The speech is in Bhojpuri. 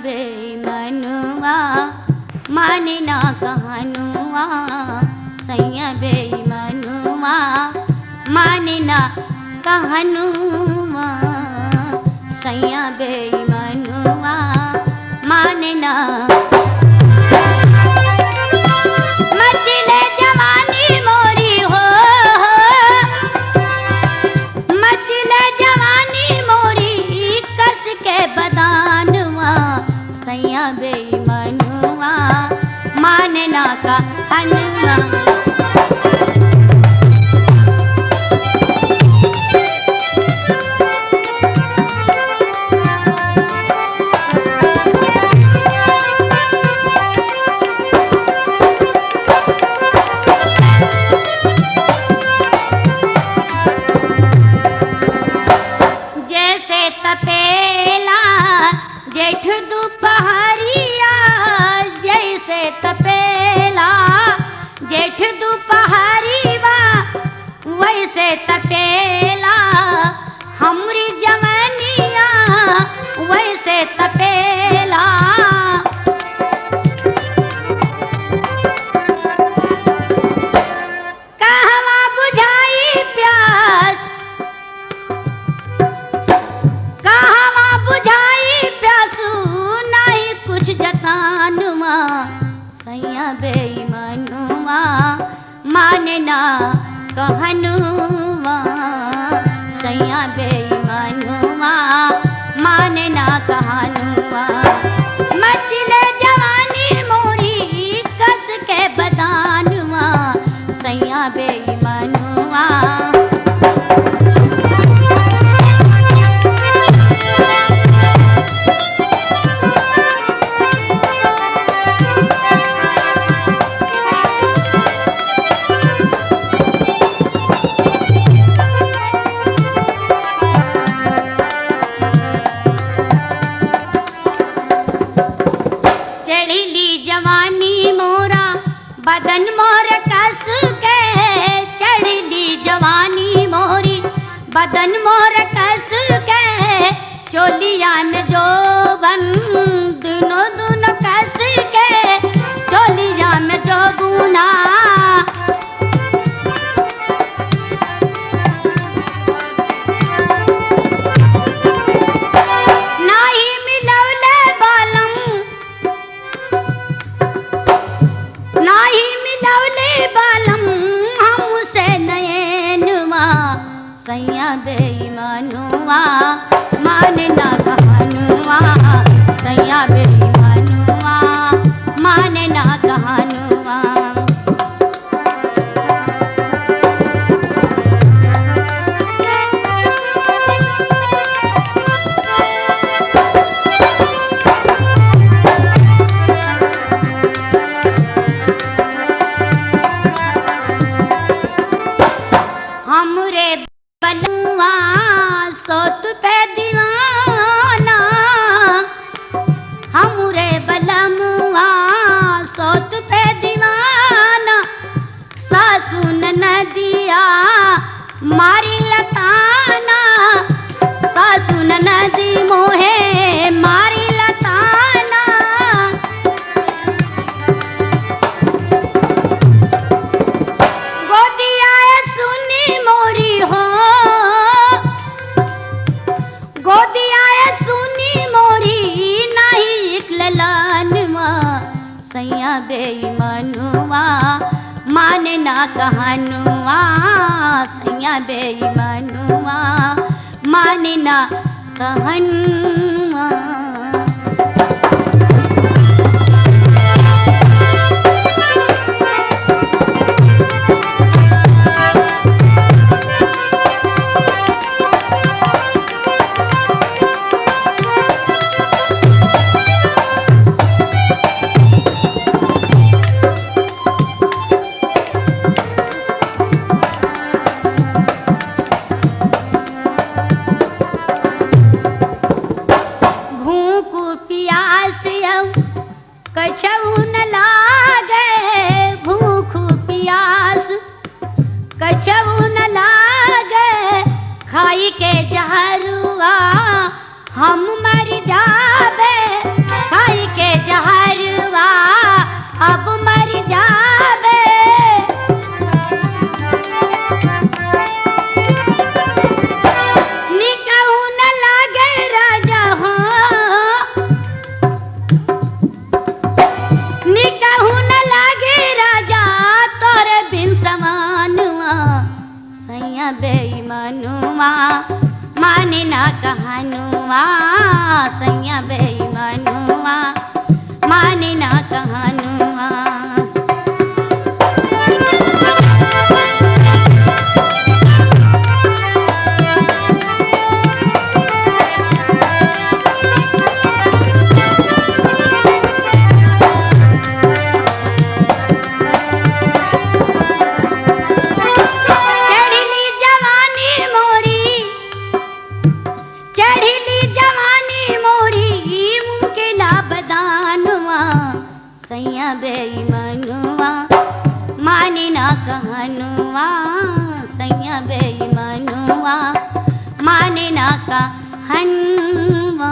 बेईमानुआ माने ना कहनुआ सैया बेईमानुआ माने ना कहनुआ सैया बेईमानुआ माने ना मचले जवानी मोरी हो मचले जवानी मोरी कस के बदानुआ सैया बेईमानुआ माने ना कहनुआ जेठ दोपहरिया जैसे तपेला जेठ दोपहरिया वैसे तपेला हमरी जवानिया वैसे तपेला कहवा बुझाई प्यास कहवा बुझाई प्यासू नहीं कुछ जतानुआ सैया बेईमानुआ माने ना कहनुआ सैया बेईमानुआ माने ना कहनुआ मचले जवानी मोरी कस के बदानुआ सैया बेईमानुआ बदन मोर कस के चढ़ली जवानी मोरी बदन मोर कस के चोलिया में जोबन दोनों दोनों कस के चोलिया में जोबुना नाही मिलौले बालम नाही मिलौले बालम हमसे नयनुआ सैया बेईमानुआ माने ना कहनुआ सैया बेईमानुआ माने ना कहनुआ हमरे बलुआ सोत पे दीवाना हमरे बलमुआ सोत पे दीवाना सासू नदिया मारी लताना सासू नदी मोहे मारी लताना गोदिया सुनी मोरी हो गोदिया सुनी मोरी नहीं ललानुआ सैया बेईमानुआ माने ना कहनुआ सैया बेईमानुआ माने ना कहनुआ कछऊ न लागे भूख प्यास कछऊ न लागे खाई के जहरुआ हम मर जाबे। सैया बेईमानुआ माने ना कहनुआ। सैया बेईमानुआ माने ना कहनुआ सैया बेईमानुआ माने ना कहनुआ।